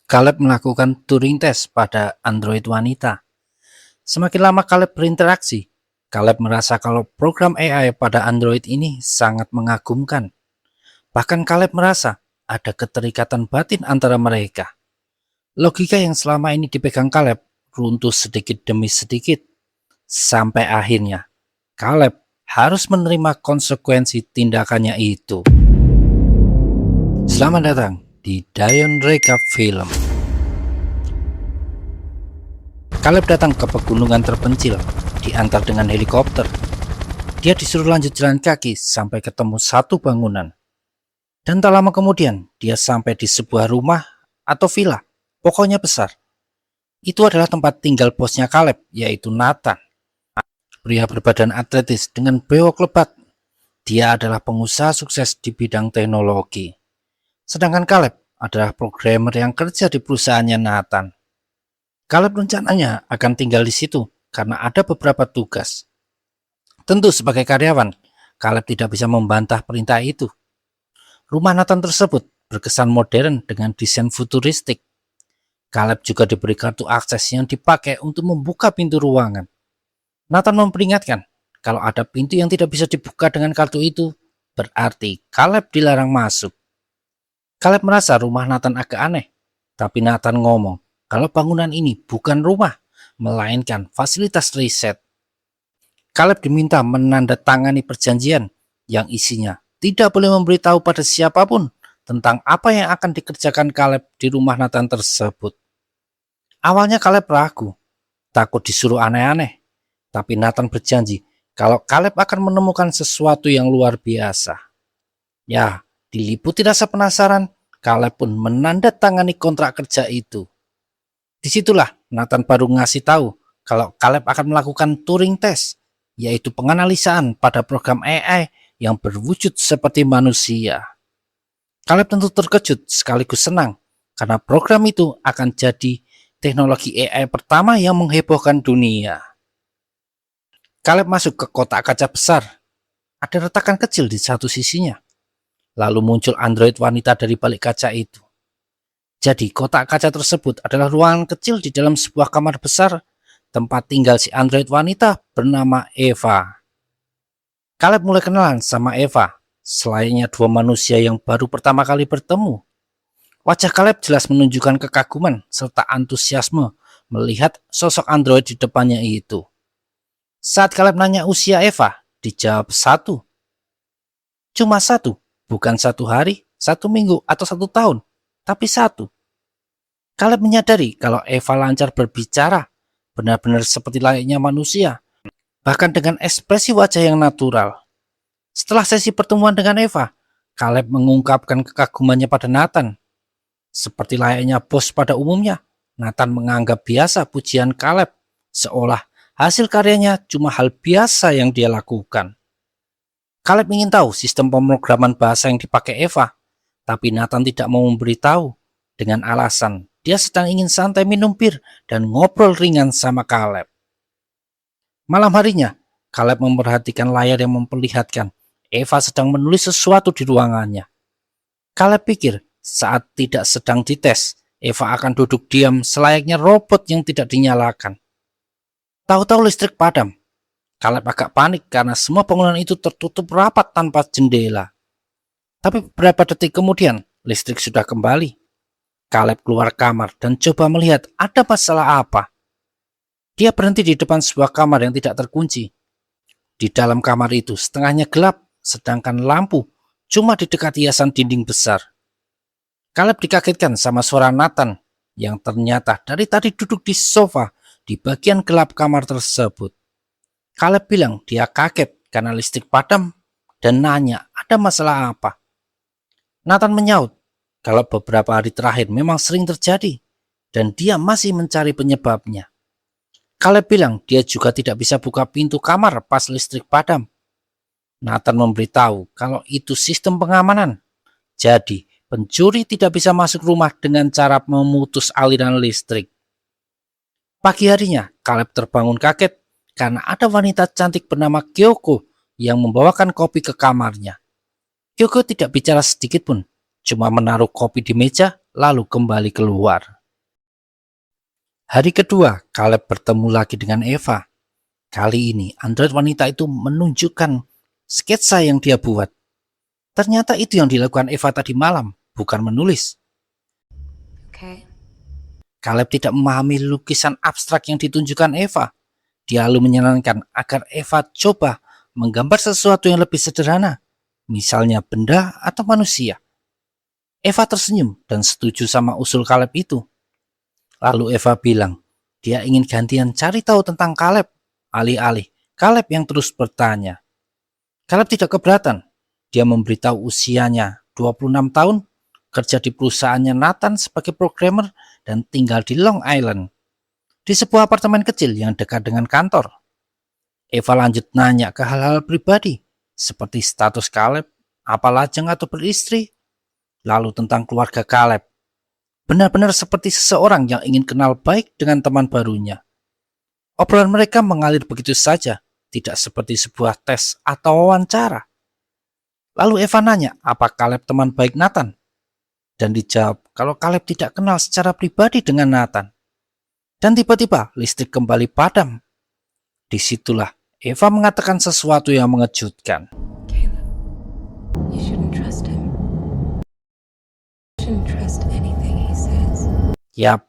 Caleb melakukan Turing test pada android wanita. Semakin lama Caleb berinteraksi, Caleb merasa kalau program AI pada android ini sangat mengagumkan. Bahkan Caleb merasa ada keterikatan batin antara mereka. Logika yang selama ini dipegang Caleb runtuh sedikit demi sedikit. Sampai akhirnya, Caleb harus menerima konsekuensi tindakannya itu. Selamat datang di Dion Recap Film. Caleb datang ke pegunungan terpencil, diantar dengan helikopter. Dia disuruh lanjut jalan kaki sampai ketemu satu bangunan. Dan tak lama kemudian, dia sampai di sebuah rumah atau villa, pokoknya besar. Itu adalah tempat tinggal bosnya Caleb, yaitu Nathan. Pria berbadan atletis dengan bewok lebat. Dia adalah pengusaha sukses di bidang teknologi. Sedangkan Caleb adalah programmer yang kerja di perusahaannya Nathan. Caleb rencananya akan tinggal di situ karena ada beberapa tugas. Tentu sebagai karyawan, Caleb tidak bisa membantah perintah itu. Rumah Nathan tersebut berkesan modern dengan desain futuristik. Caleb juga diberi kartu akses yang dipakai untuk membuka pintu ruangan. Nathan memperingatkan, kalau ada pintu yang tidak bisa dibuka dengan kartu itu, berarti Caleb dilarang masuk. Caleb merasa rumah Nathan agak aneh, tapi Nathan ngomong kalau bangunan ini bukan rumah, melainkan fasilitas riset. Caleb diminta menandatangani perjanjian yang isinya tidak boleh memberitahu pada siapapun tentang apa yang akan dikerjakan Caleb di rumah Nathan tersebut. Awalnya Caleb ragu, takut disuruh aneh-aneh, tapi Nathan berjanji kalau Caleb akan menemukan sesuatu yang luar biasa. Ya, diliputi rasa penasaran, Caleb pun menandatangani kontrak kerja itu. Disitulah Nathan baru ngasih tahu kalau Caleb akan melakukan Turing test, yaitu penganalisaan pada program AI yang berwujud seperti manusia. Caleb tentu terkejut sekaligus senang karena program itu akan jadi teknologi AI pertama yang menghebohkan dunia. Caleb masuk ke kotak kaca besar. Ada retakan kecil di satu sisinya. Lalu muncul android wanita dari balik kaca itu. Jadi kotak kaca tersebut adalah ruangan kecil di dalam sebuah kamar besar tempat tinggal si android wanita bernama Eva. Caleb mulai kenalan sama Eva, selainnya dua manusia yang baru pertama kali bertemu. Wajah Caleb jelas menunjukkan kekaguman serta antusiasme melihat sosok android di depannya itu. Saat Caleb nanya usia Eva, dijawab 1. Cuma 1, bukan 1 hari, 1 minggu, atau 1 tahun, tapi 1. Caleb menyadari kalau Eva lancar berbicara, benar-benar seperti layaknya manusia, bahkan dengan ekspresi wajah yang natural. Setelah sesi pertemuan dengan Eva, Caleb mengungkapkan kekagumannya pada Nathan. Seperti layaknya bos pada umumnya, Nathan menganggap biasa pujian Caleb, seolah hasil karyanya cuma hal biasa yang dia lakukan. Caleb ingin tahu sistem pemrograman bahasa yang dipakai Eva, tapi Nathan tidak mau memberitahu dengan alasan dia sedang ingin santai minum bir dan ngobrol ringan sama Caleb. Malam harinya, Caleb memperhatikan layar yang memperlihatkan Eva sedang menulis sesuatu di ruangannya. Caleb pikir saat tidak sedang dites, Eva akan duduk diam selayaknya robot yang tidak dinyalakan. Tahu-tahu listrik padam. Caleb agak panik karena semua bangunan itu tertutup rapat tanpa jendela. Tapi beberapa detik kemudian, listrik sudah kembali. Caleb keluar kamar dan coba melihat ada masalah apa. Dia berhenti di depan sebuah kamar yang tidak terkunci. Di dalam kamar itu setengahnya gelap, sedangkan lampu cuma di dekat hiasan dinding besar. Caleb dikagetkan sama suara Nathan yang ternyata dari tadi duduk di sofa di bagian gelap kamar tersebut. Caleb bilang dia kaget karena listrik padam dan nanya ada masalah apa. Nathan menyaut kalau beberapa hari terakhir memang sering terjadi dan dia masih mencari penyebabnya. Caleb bilang dia juga tidak bisa buka pintu kamar pas listrik padam. Nathan memberitahu kalau itu sistem pengamanan. Jadi pencuri tidak bisa masuk rumah dengan cara memutus aliran listrik. Pagi harinya, Caleb terbangun kaget karena ada wanita cantik bernama Kyoko yang membawakan kopi ke kamarnya. Kyoko tidak bicara sedikit pun, cuma menaruh kopi di meja lalu kembali keluar. Hari kedua, Caleb bertemu lagi dengan Eva. Kali ini, android wanita itu menunjukkan sketsa yang dia buat. Ternyata itu yang dilakukan Eva tadi malam, bukan menulis. Okay. Caleb tidak memahami lukisan abstrak yang ditunjukkan Eva. Dia lalu menyarankan agar Eva coba menggambar sesuatu yang lebih sederhana, misalnya benda atau manusia. Eva tersenyum dan setuju sama usul Caleb itu. Lalu Eva bilang, dia ingin gantian cari tahu tentang Caleb, alih-alih Caleb yang terus bertanya. Caleb tidak keberatan. Dia memberitahu usianya 26 tahun, kerja di perusahaannya Nathan sebagai programmer, dan tinggal di Long Island, di sebuah apartemen kecil yang dekat dengan kantor. Eva lanjut nanya ke hal-hal pribadi, seperti status Caleb, apa lajang atau beristri, lalu tentang keluarga Caleb. Benar-benar seperti seseorang yang ingin kenal baik dengan teman barunya. Obrolan mereka mengalir begitu saja, tidak seperti sebuah tes atau wawancara. Lalu Eva nanya, apa Caleb teman baik Nathan? Dan dijawab kalau Caleb tidak kenal secara pribadi dengan Nathan. Dan tiba-tiba listrik kembali padam. Disitulah Eva mengatakan sesuatu yang mengejutkan. Caleb, you shouldn't trust him. You shouldn't trust anything he says. Yap,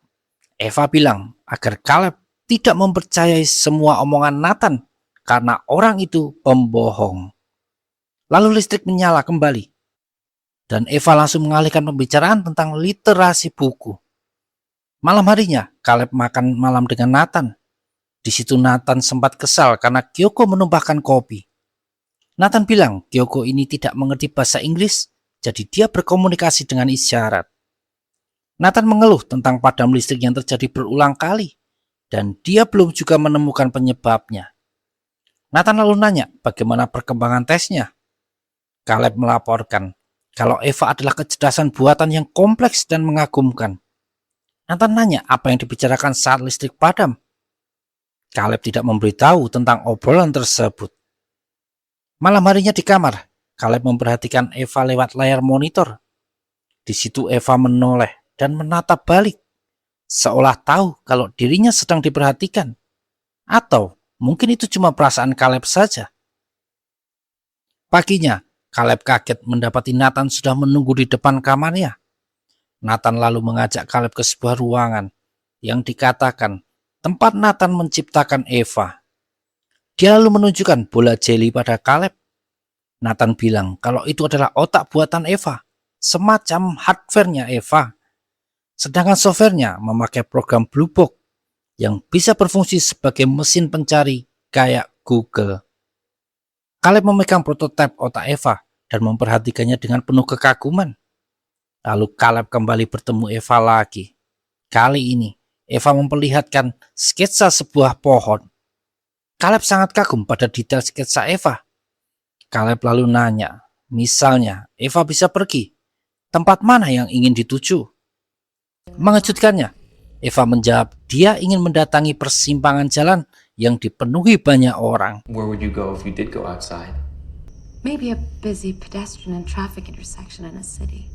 Eva bilang agar Caleb tidak mempercayai semua omongan Nathan karena orang itu pembohong. Lalu listrik menyala kembali. Dan Eva langsung mengalihkan pembicaraan tentang literasi buku. Malam harinya, Caleb makan malam dengan Nathan. Di situ Nathan sempat kesal karena Kyoko menumpahkan kopi. Nathan bilang Kyoko ini tidak mengerti bahasa Inggris, jadi dia berkomunikasi dengan isyarat. Nathan mengeluh tentang padam listrik yang terjadi berulang kali, dan dia belum juga menemukan penyebabnya. Nathan lalu nanya bagaimana perkembangan tesnya. Caleb melaporkan kalau Eva adalah kecerdasan buatan yang kompleks dan mengagumkan. Nathan nanya apa yang dibicarakan saat listrik padam. Caleb tidak memberitahu tentang obrolan tersebut. Malam harinya di kamar, Caleb memperhatikan Eva lewat layar monitor. Di situ Eva menoleh dan menatap balik, seolah tahu kalau dirinya sedang diperhatikan. Atau mungkin itu cuma perasaan Caleb saja. Paginya, Caleb kaget mendapati Nathan sudah menunggu di depan kamarnya. Nathan lalu mengajak Caleb ke sebuah ruangan yang dikatakan tempat Nathan menciptakan Eva. Dia lalu menunjukkan bola jeli pada Caleb. Nathan bilang kalau itu adalah otak buatan Eva, semacam hardware-nya Eva. Sedangkan software-nya memakai program Blue Book yang bisa berfungsi sebagai mesin pencari kayak Google. Caleb memegang prototipe otak Eva dan memperhatikannya dengan penuh kekaguman. Lalu Caleb kembali bertemu Eva lagi. Kali ini, Eva memperlihatkan sketsa sebuah pohon. Caleb sangat kagum pada detail sketsa Eva. Caleb lalu nanya, misalnya Eva bisa pergi, tempat mana yang ingin dituju? Mengejutkannya, Eva menjawab dia ingin mendatangi persimpangan jalan yang dipenuhi banyak orang. Where would you go if you did go outside? Maybe a busy pedestrian and traffic intersection in a city.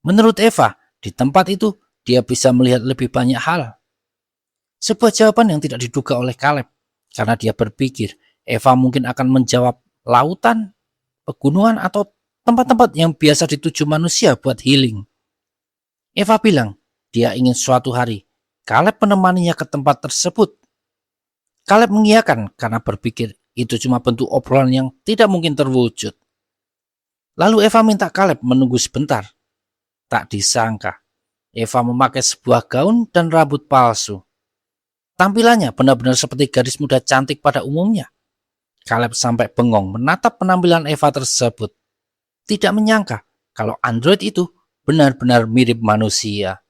Menurut Eva, di tempat itu dia bisa melihat lebih banyak hal. Sebuah jawaban yang tidak diduga oleh Caleb, karena dia berpikir Eva mungkin akan menjawab lautan, pegunungan, atau tempat-tempat yang biasa dituju manusia buat healing. Eva bilang dia ingin suatu hari Caleb menemaninya ke tempat tersebut. Caleb mengiyakan karena berpikir itu cuma bentuk obrolan yang tidak mungkin terwujud. Lalu Eva minta Caleb menunggu sebentar. Tak disangka, Eva memakai sebuah gaun dan rambut palsu. Tampilannya benar-benar seperti gadis muda cantik pada umumnya. Caleb sampai bengong menatap penampilan Eva tersebut. Tidak menyangka kalau android itu benar-benar mirip manusia.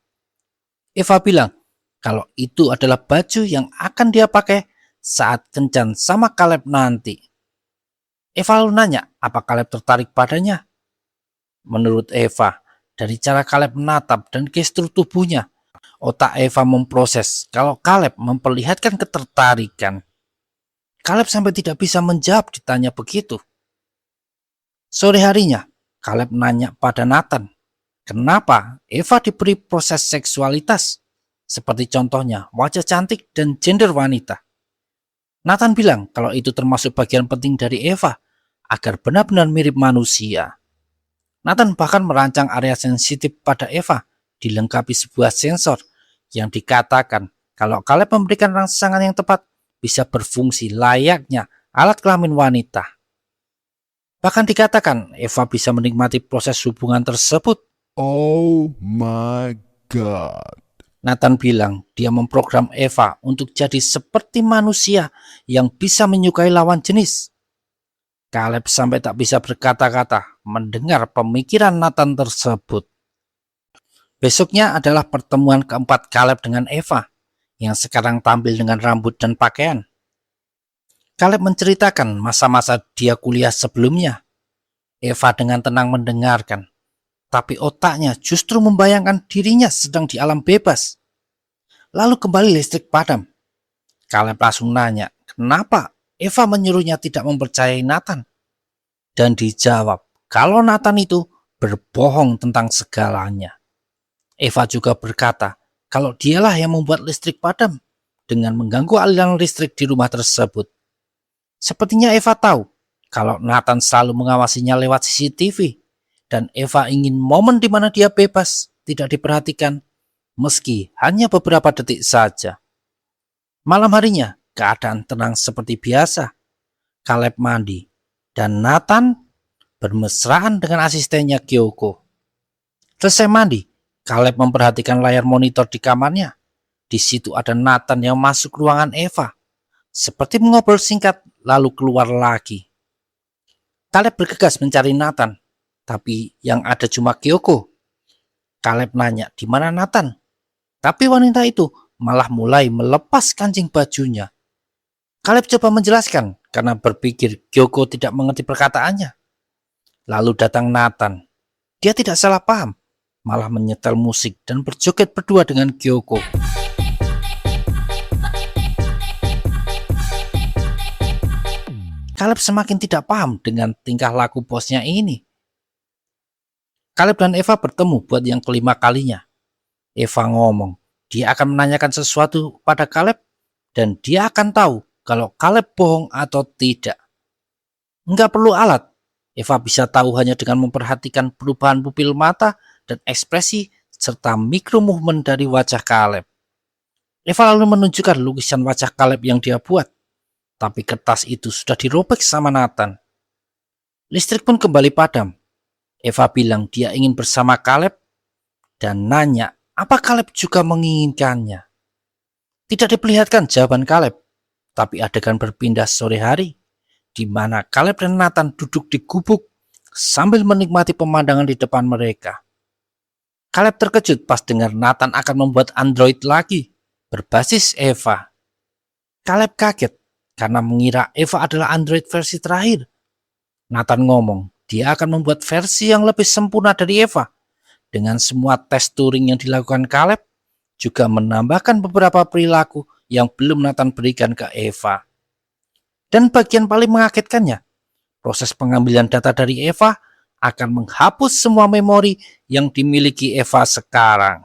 Eva bilang kalau itu adalah baju yang akan dia pakai saat kencan sama Caleb nanti. Eva lalu nanya apa Caleb tertarik padanya. Menurut Eva, dari cara Caleb menatap dan gestur tubuhnya, otak Eva memproses kalau Caleb memperlihatkan ketertarikan. Caleb sampai tidak bisa menjawab ditanya begitu. Sore harinya, Caleb nanya pada Nathan, kenapa Eva diberi proses seksualitas? seperti contohnya wajah cantik dan gender wanita. Nathan bilang kalau itu termasuk bagian penting dari Eva agar benar-benar mirip manusia. Nathan bahkan merancang area sensitif pada Eva dilengkapi sebuah sensor yang dikatakan kalau Caleb memberikan rangsangan yang tepat bisa berfungsi layaknya alat kelamin wanita. Bahkan dikatakan Eva bisa menikmati proses hubungan tersebut. Oh my god. Nathan bilang dia memprogram Eva untuk jadi seperti manusia yang bisa menyukai lawan jenis. Caleb sampai tak bisa berkata-kata mendengar pemikiran Nathan tersebut. Besoknya adalah pertemuan keempat Caleb dengan Eva, yang sekarang tampil dengan rambut dan pakaian. Caleb menceritakan masa-masa dia kuliah sebelumnya. Eva dengan tenang mendengarkan, tapi otaknya justru membayangkan dirinya sedang di alam bebas. Lalu kembali listrik padam. Caleb langsung nanya, kenapa Eva menyuruhnya tidak mempercayai Nathan? Dan dijawab, kalau Nathan itu berbohong tentang segalanya. Eva juga berkata, kalau dialah yang membuat listrik padam dengan mengganggu aliran listrik di rumah tersebut. Sepertinya Eva tahu kalau Nathan selalu mengawasinya lewat CCTV dan Eva ingin momen di mana dia bebas, tidak diperhatikan, meski hanya beberapa detik saja. Malam harinya, keadaan tenang seperti biasa. Caleb mandi, dan Nathan bermesraan dengan asistennya Kyoko. Selesai mandi, Caleb memperhatikan layar monitor di kamarnya. Di situ ada Nathan yang masuk ruangan Eva, seperti mengobrol singkat lalu keluar lagi. Caleb bergegas mencari Nathan, tapi yang ada cuma Kyoko. Caleb nanya di mana Nathan, tapi wanita itu malah mulai melepas kancing bajunya. Caleb coba menjelaskan karena berpikir Kyoko tidak mengerti perkataannya. Lalu datang Nathan. Dia tidak salah paham, malah menyetel musik dan berjoget berdua dengan Kyoko. Caleb semakin tidak paham dengan tingkah laku bosnya ini. Caleb dan Eva bertemu buat yang kelima kalinya. Eva ngomong, dia akan menanyakan sesuatu pada Caleb dan dia akan tahu kalau Caleb bohong atau tidak. Enggak perlu alat, Eva bisa tahu hanya dengan memperhatikan perubahan pupil mata dan ekspresi serta mikro movement dari wajah Caleb. Eva lalu menunjukkan lukisan wajah Caleb yang dia buat, tapi kertas itu sudah dirobek sama Nathan. Listrik pun kembali padam. Eva bilang dia ingin bersama Caleb dan nanya apa Caleb juga menginginkannya. Tidak diperlihatkan jawaban Caleb, tapi adegan berpindah sore hari, di mana Caleb dan Nathan duduk di gubuk sambil menikmati pemandangan di depan mereka. Caleb terkejut pas dengar Nathan akan membuat android lagi, berbasis Eva. Caleb kaget karena mengira Eva adalah android versi terakhir. Nathan ngomong, dia akan membuat versi yang lebih sempurna dari Eva. Dengan semua tes Turing yang dilakukan Caleb, juga menambahkan beberapa perilaku yang belum Nathan berikan ke Eva. Dan bagian paling mengagetkannya, proses pengambilan data dari Eva akan menghapus semua memori yang dimiliki Eva sekarang.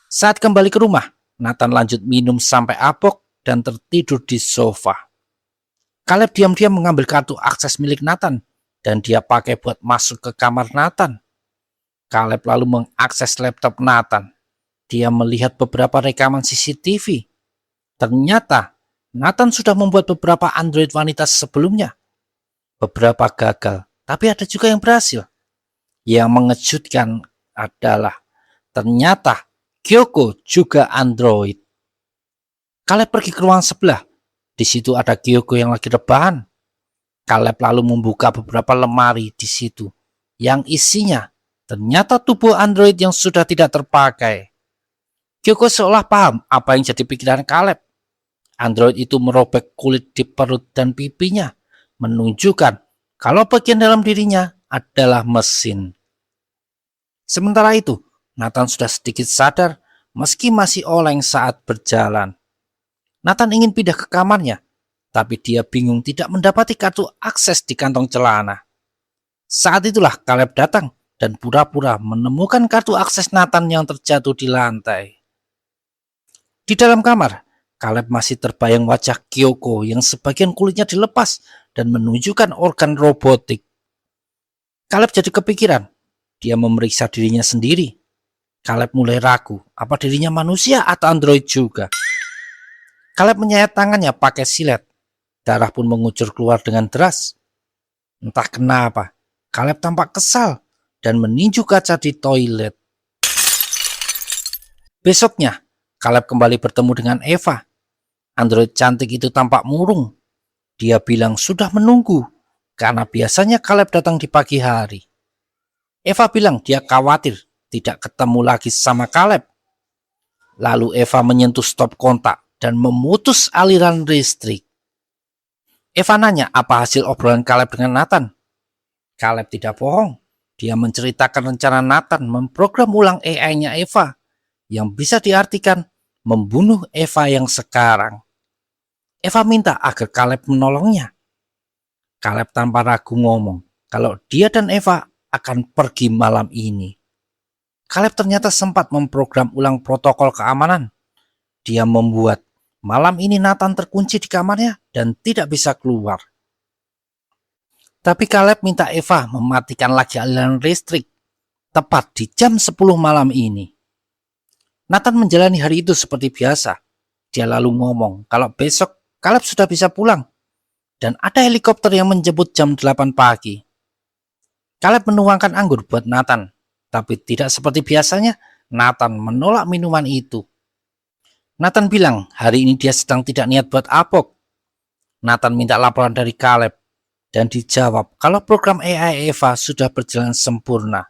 Saat kembali ke rumah, Nathan lanjut minum sampai abok dan tertidur di sofa. Caleb diam-diam mengambil kartu akses milik Nathan dan dia pakai buat masuk ke kamar Nathan. Caleb lalu mengakses laptop Nathan. Dia melihat beberapa rekaman CCTV. Ternyata Nathan sudah membuat beberapa android wanita sebelumnya. Beberapa gagal, tapi ada juga yang berhasil. Yang mengejutkan adalah ternyata Kyoko juga android. Caleb pergi ke ruang sebelah. Di situ ada Kyoko yang lagi rebahan. Caleb lalu membuka beberapa lemari di situ yang isinya ternyata tubuh android yang sudah tidak terpakai. Kyoko seolah paham apa yang jadi pikiran Caleb. Android itu merobek kulit di perut dan pipinya, menunjukkan kalau bagian dalam dirinya adalah mesin. Sementara itu, Nathan sudah sedikit sadar meski masih oleng saat berjalan. Nathan ingin pindah ke kamarnya, tapi dia bingung tidak mendapati kartu akses di kantong celana. Saat itulah Caleb datang dan pura-pura menemukan kartu akses Nathan yang terjatuh di lantai. Di dalam kamar, Caleb masih terbayang wajah Kyoko yang sebagian kulitnya dilepas dan menunjukkan organ robotik. Caleb jadi kepikiran. Dia memeriksa dirinya sendiri. Caleb mulai ragu, apa dirinya manusia atau android juga. Caleb menyayat tangannya pakai silet. Darah pun mengucur keluar dengan deras. Entah kenapa, Caleb tampak kesal dan meninju kaca di toilet. Besoknya, Caleb kembali bertemu dengan Eva. Android cantik itu tampak murung. Dia bilang sudah menunggu, karena biasanya Caleb datang di pagi hari. Eva bilang dia khawatir tidak ketemu lagi sama Caleb. Lalu Eva menyentuh stop kontak dan memutus aliran listrik. Eva nanya apa hasil obrolan Caleb dengan Nathan. Caleb tidak bohong. Dia menceritakan rencana Nathan memprogram ulang AI-nya Eva, yang bisa diartikan membunuh Eva yang sekarang. Eva minta agar Caleb menolongnya. Caleb tanpa ragu ngomong kalau dia dan Eva akan pergi malam ini. Caleb ternyata sempat memprogram ulang protokol keamanan. Dia membuat malam ini Nathan terkunci di kamarnya dan tidak bisa keluar. Tapi Caleb minta Eva mematikan lagi aliran listrik tepat di jam 10 malam ini. Nathan menjalani hari itu seperti biasa. Dia lalu ngomong kalau besok Caleb sudah bisa pulang dan ada helikopter yang menjemput jam 8 pagi. Caleb menuangkan anggur buat Nathan, tapi tidak seperti biasanya Nathan menolak minuman itu. Nathan bilang hari ini dia sedang tidak niat buat apok. Nathan minta laporan dari Caleb dan dijawab kalau program AI Eva sudah berjalan sempurna.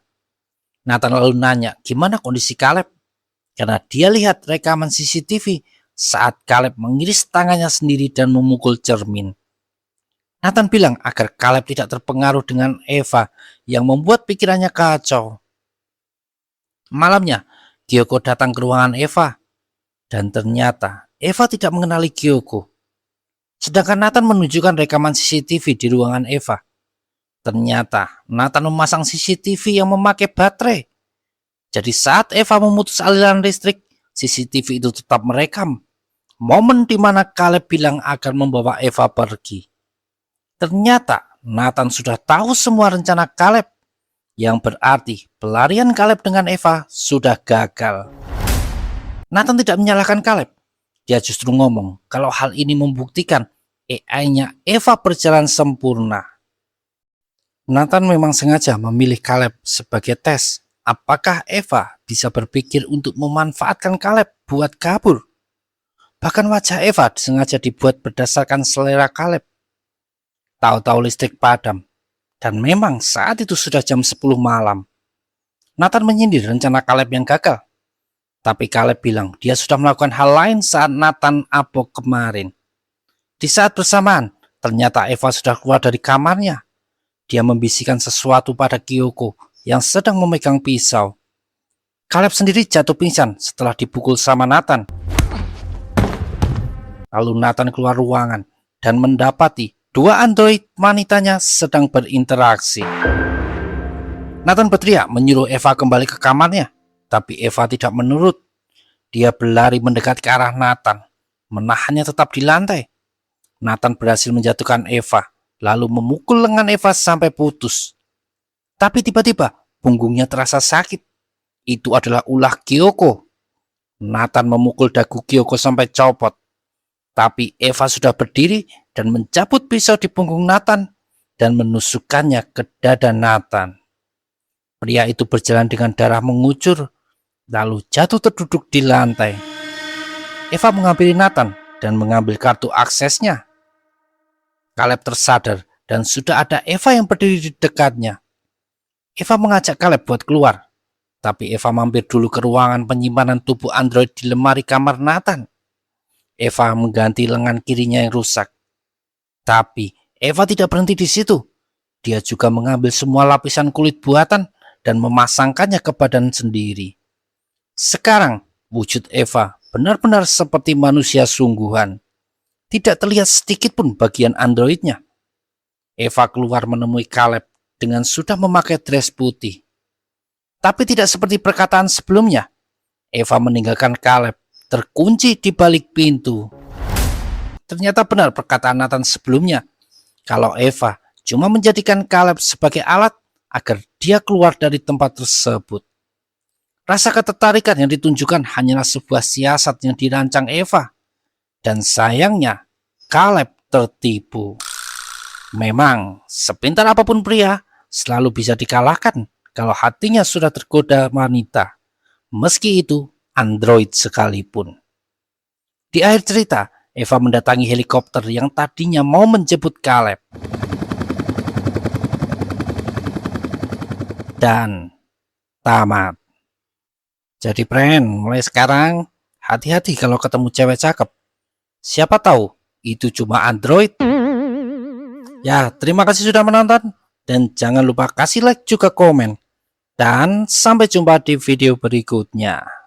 Nathan lalu nanya gimana kondisi Caleb, karena dia lihat rekaman CCTV saat Caleb mengiris tangannya sendiri dan memukul cermin. Nathan bilang agar Caleb tidak terpengaruh dengan Eva yang membuat pikirannya kacau. Malamnya, Kyoko datang ke ruangan Eva dan ternyata Eva tidak mengenali Kyoko. Sedangkan Nathan menunjukkan rekaman CCTV di ruangan Eva. Ternyata Nathan memasang CCTV yang memakai baterai. Jadi saat Eva memutus aliran listrik, CCTV itu tetap merekam momen di mana Caleb bilang akan membawa Eva pergi. Ternyata Nathan sudah tahu semua rencana Caleb, yang berarti pelarian Caleb dengan Eva sudah gagal. Nathan tidak menyalahkan Caleb. Dia justru ngomong kalau hal ini membuktikan AI-nya Eva berjalan sempurna. Nathan memang sengaja memilih Caleb sebagai tes apakah Eva bisa berpikir untuk memanfaatkan Caleb buat kabur. Bahkan wajah Eva sengaja dibuat berdasarkan selera Caleb. Tahu-tahu listrik padam. Dan memang saat itu sudah jam 10 malam. Nathan menyindir rencana Caleb yang gagal. Tapi Caleb bilang dia sudah melakukan hal lain saat Nathan apok kemarin. Di saat bersamaan, ternyata Eva sudah keluar dari kamarnya. Dia membisikkan sesuatu pada Kyoko yang sedang memegang pisau. Caleb sendiri jatuh pingsan setelah dipukul sama Nathan. Lalu Nathan keluar ruangan dan mendapati dua android wanitanya sedang berinteraksi. Nathan berteriak menyuruh Eva kembali ke kamarnya, tapi Eva tidak menurut. Dia berlari mendekat ke arah Nathan, menahannya tetap di lantai. Nathan berhasil menjatuhkan Eva, lalu memukul lengan Eva sampai putus. Tapi tiba-tiba punggungnya terasa sakit. Itu adalah ulah Kyoko. Nathan memukul dagu Kyoko sampai copot. Tapi Eva sudah berdiri dan mencabut pisau di punggung Nathan dan menusukkannya ke dada Nathan. Pria itu berjalan dengan darah mengucur, lalu jatuh terduduk di lantai. Eva menghampiri Nathan dan mengambil kartu aksesnya. Caleb tersadar dan sudah ada Eva yang berdiri di dekatnya. Eva mengajak Caleb buat keluar, tapi Eva mampir dulu ke ruangan penyimpanan tubuh android di lemari kamar Nathan. Eva mengganti lengan kirinya yang rusak. Tapi Eva tidak berhenti di situ. Dia juga mengambil semua lapisan kulit buatan dan memasangkannya ke badan sendiri. Sekarang wujud Eva benar-benar seperti manusia sungguhan. Tidak terlihat sedikit pun bagian androidnya. Eva keluar menemui Caleb dengan sudah memakai dress putih. Tapi tidak seperti perkataan sebelumnya. Eva meninggalkan Caleb terkunci di balik pintu. Ternyata benar perkataan Nathan sebelumnya, kalau Eva cuma menjadikan Caleb sebagai alat agar dia keluar dari tempat tersebut. Rasa ketertarikan yang ditunjukkan hanyalah sebuah siasat yang dirancang Eva. Dan sayangnya, Caleb tertipu. Memang, sepintar apapun pria, selalu bisa dikalahkan kalau hatinya sudah tergoda wanita. Meski itu android sekalipun. Di akhir cerita, Eva mendatangi helikopter yang tadinya mau menjemput Caleb. Dan tamat. Jadi friend, mulai sekarang hati-hati kalau ketemu cewek cakep. Siapa tahu itu cuma android. Ya, terima kasih sudah menonton. Dan jangan lupa kasih like juga komen. Dan sampai jumpa di video berikutnya.